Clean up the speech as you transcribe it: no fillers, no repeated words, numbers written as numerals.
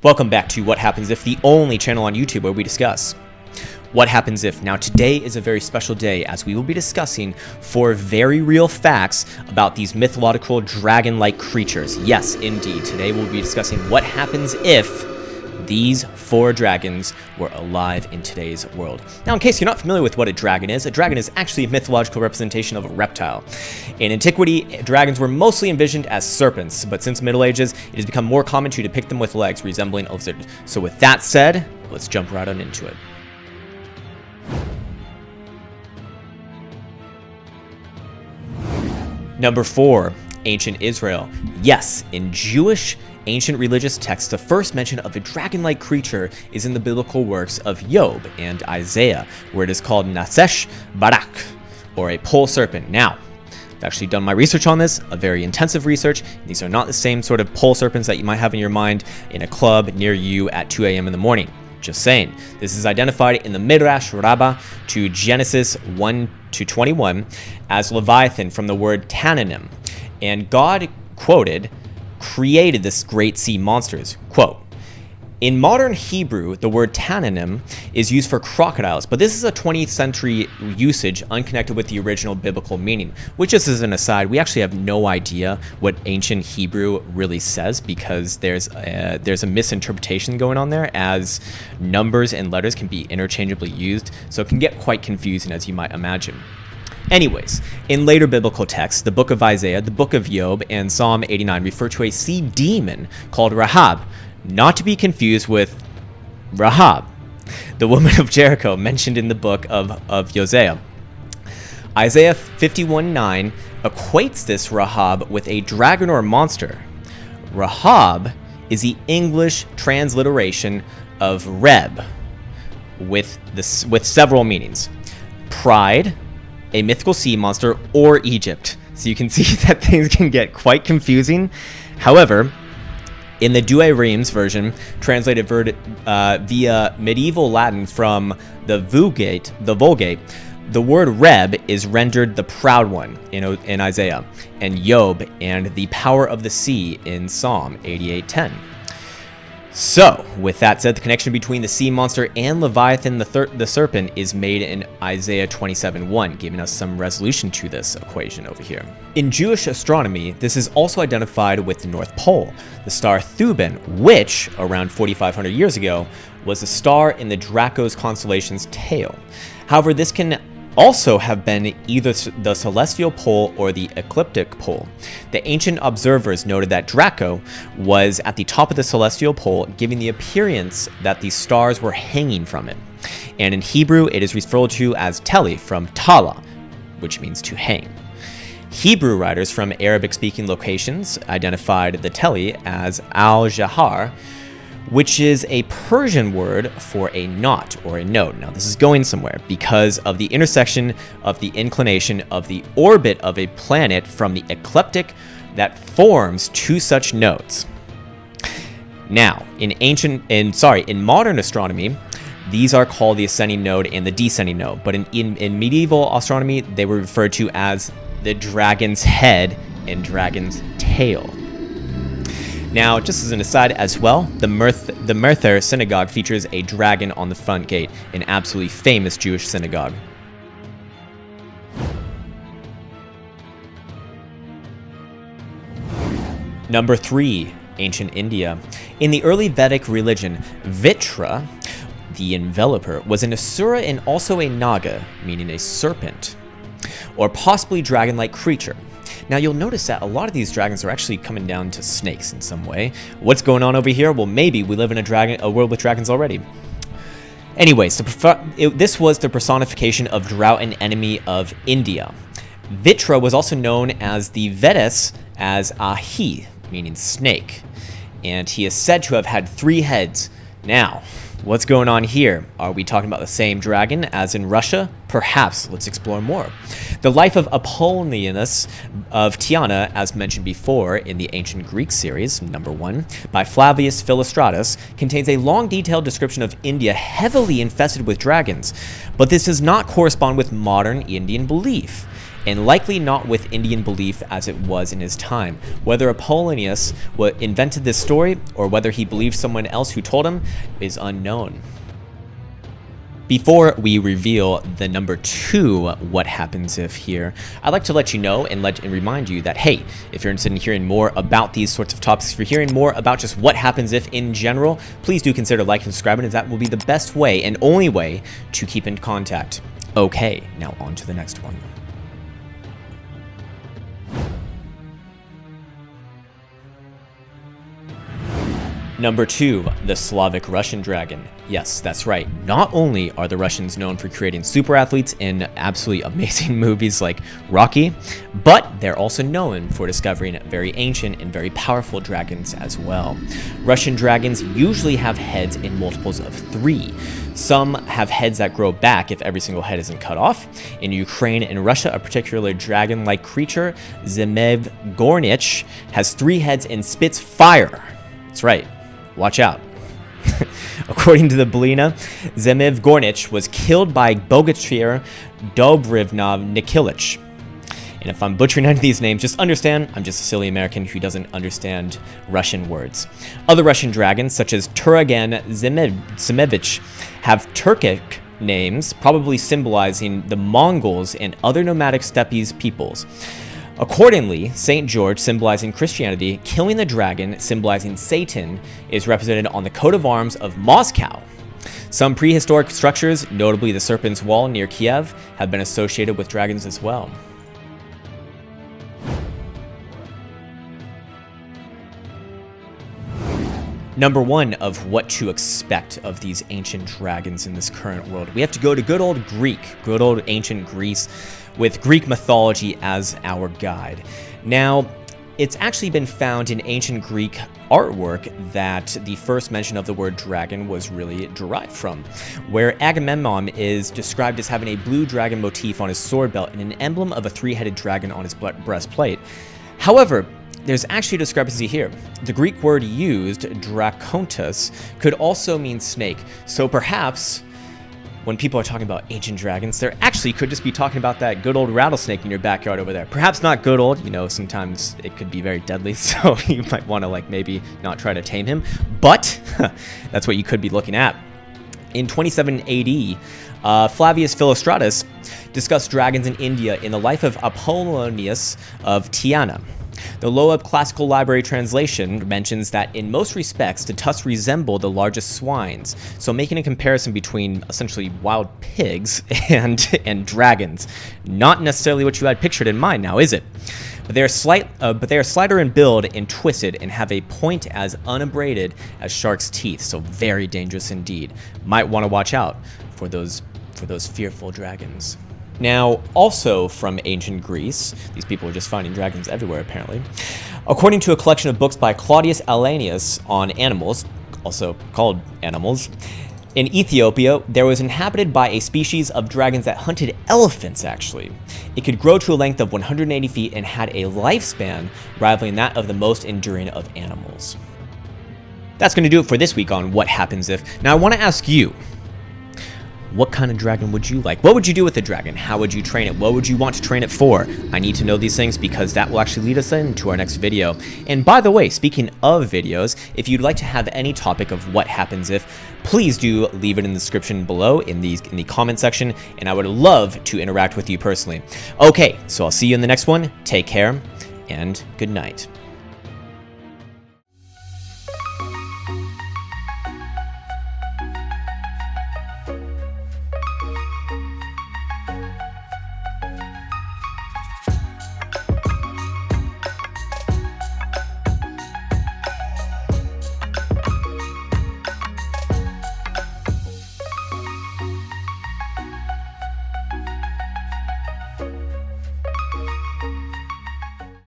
Welcome back to What Happens If, the only channel on YouTube where we discuss what happens if. Now today is a very special day as we will be discussing 4 very real facts about these mythological dragon-like creatures. Yes, indeed, today we'll be discussing what happens if these 4 dragons were alive in today's world. Now, in case you're not familiar with what a dragon is actually a mythological representation of a reptile. In antiquity, dragons were mostly envisioned as serpents, but since the Middle Ages, it has become more common to depict them with legs resembling lizards. So with that said, let's jump right on into it. Number 4, ancient Israel. Yes, in Jewish ancient religious texts, the first mention of a dragon-like creature is in the biblical works of Job and Isaiah, where it is called Nasesh Barak, or a pole serpent. Now, I've actually done my research on this, a very intensive research. These are not the same sort of pole serpents that you might have in your mind in a club near you at 2 a.m. in the morning. Just saying. This is identified in the Midrash Rabbah to Genesis 1-21 as Leviathan from the word Tananim. And God, quoted, created this great sea monsters. Quote, in modern Hebrew, the word Tananim is used for crocodiles, but this is a 20th century usage unconnected with the original biblical meaning, which, just as an aside, we actually have no idea what ancient Hebrew really says because there's a misinterpretation going on there, as numbers and letters can be interchangeably used, so it can get quite confusing, as you might imagine. Anyways, in later biblical texts, the book of Isaiah, the book of Job, and Psalm 89 refer to a sea demon called Rahab, not to be confused with Rahab, the woman of Jericho mentioned in the book of Hosea. Isaiah 51:9 equates this Rahab with a dragon or monster. Rahab is the English transliteration of Reb, with several meanings: pride, a mythical sea monster, or Egypt. So you can see that things can get quite confusing. However, in the Douay Rheims version, translated via medieval Latin from the Vulgate, the word Reb is rendered the proud one in Isaiah, and Job and the power of the sea in Psalm 88:10. So, with that said, the connection between the sea monster and Leviathan the serpent is made in Isaiah 27:1, giving us some resolution to this equation over here. In Jewish astronomy, this is also identified with the North Pole, the star Thuban, which, around 4,500 years ago, was a star in the Draco's constellation's tail. However, this can also have been either the celestial pole or the ecliptic pole. The ancient observers noted that Draco was at the top of the celestial pole, giving the appearance that the stars were hanging from it. And in Hebrew, it is referred to as Teli from Tala, which means to hang. Hebrew writers from Arabic-speaking locations identified the Teli as al-Jahar, which is a Persian word for a knot or a node. Now, this is going somewhere because of the intersection of the inclination of the orbit of a planet from the ecliptic that forms 2 such nodes. Now, in modern astronomy, these are called the ascending node and the descending node, but in medieval astronomy, they were referred to as the dragon's head and dragon's tail. Now, just as an aside as well, the Merthyr Synagogue features a dragon on the front gate, an absolutely famous Jewish synagogue. Number 3, ancient India. In the early Vedic religion, Vitra, the enveloper, was an asura and also a naga, meaning a serpent, or possibly dragon-like creature. Now, you'll notice that a lot of these dragons are actually coming down to snakes in some way. What's going on over here? Well, maybe we live in a world with dragons already. Anyways, this was the personification of drought and enemy of India. Vitra was also known as the Vedas as Ahi, meaning snake, and he is said to have had 3 heads. Now, what's going on here? Are we talking about the same dragon as in Russia? Perhaps. Let's explore more. The life of Apollonius of Tyana, as mentioned before in the ancient Greek series, number 1, by Flavius Philostratus, contains a long detailed description of India heavily infested with dragons, but this does not correspond with modern Indian belief. and likely not with Indian belief as it was in his time. Whether Apollonius invented this story or whether he believed someone else who told him is unknown. Before we reveal the number 2 what happens if here, I'd like to let you know and remind you that, hey, if you're interested in hearing more about these sorts of topics, if you're hearing more about just what happens if in general, please do consider liking and subscribing, as that will be the best way and only way to keep in contact. Okay, now on to the next one. Number 2, the Slavic Russian dragon. Yes, that's right. Not only are the Russians known for creating super athletes in absolutely amazing movies like Rocky, but they're also known for discovering very ancient and very powerful dragons as well. Russian dragons usually have heads in multiples of 3. Some have heads that grow back if every single head isn't cut off. In Ukraine and Russia, a particular dragon-like creature, Zmev Gornich, has 3 heads and spits fire. That's right. Watch out. According to the Belina, Zmev Gornich was killed by Bogatyr Dobrivna Nikilich. And if I'm butchering any of these names, just understand I'm just a silly American who doesn't understand Russian words. Other Russian dragons, such as Turagan Zemevich, have Turkic names, probably symbolizing the Mongols and other nomadic steppes peoples. Accordingly, St. George, symbolizing Christianity, killing the dragon, symbolizing Satan, is represented on the coat of arms of Moscow. Some prehistoric structures, notably the Serpent's Wall near Kiev, have been associated with dragons as well. Number 1 of what to expect of these ancient dragons in this current world. We have to go to good old Greek, good old ancient Greece, with Greek mythology as our guide. Now, it's actually been found in ancient Greek artwork that the first mention of the word dragon was really derived from, where Agamemnon is described as having a blue dragon motif on his sword belt and an emblem of a 3-headed dragon on his breastplate. However, there's actually a discrepancy here. The Greek word used, drakontos, could also mean snake, so perhaps when people are talking about ancient dragons, they actually could just be talking about that good old rattlesnake in your backyard over there. Perhaps not good old, you know, sometimes it could be very deadly, so you might want to maybe not try to tame him, but that's what you could be looking at. In 27 AD, Flavius Philostratus discussed dragons in India in the life of Apollonius of Tyana. The Loeb Classical Library translation mentions that in most respects, the tusks resemble the largest swines, so making a comparison between essentially wild pigs and dragons. Not necessarily what you had pictured in mind now, is it? But they are slighter in build and twisted and have a point as unabraded as shark's teeth, so very dangerous indeed. Might want to watch out for those fearful dragons. Now, also from ancient Greece, these people were just finding dragons everywhere apparently. According to a collection of books by Claudius Alanius on animals, also called Animals, in Ethiopia, there was inhabited by a species of dragons that hunted elephants actually. It could grow to a length of 180 feet and had a lifespan rivaling that of the most enduring of animals. That's going to do it for this week on What Happens If. Now I want to ask you, what kind of dragon would you like? What would you do with the dragon? How would you train it? What would you want to train it for? I need to know these things because that will actually lead us into our next video. And by the way, speaking of videos, if you'd like to have any topic of what happens if, please do leave it in the description below in the comment section, and I would love to interact with you personally. Okay, so I'll see you in the next one. Take care, and good night.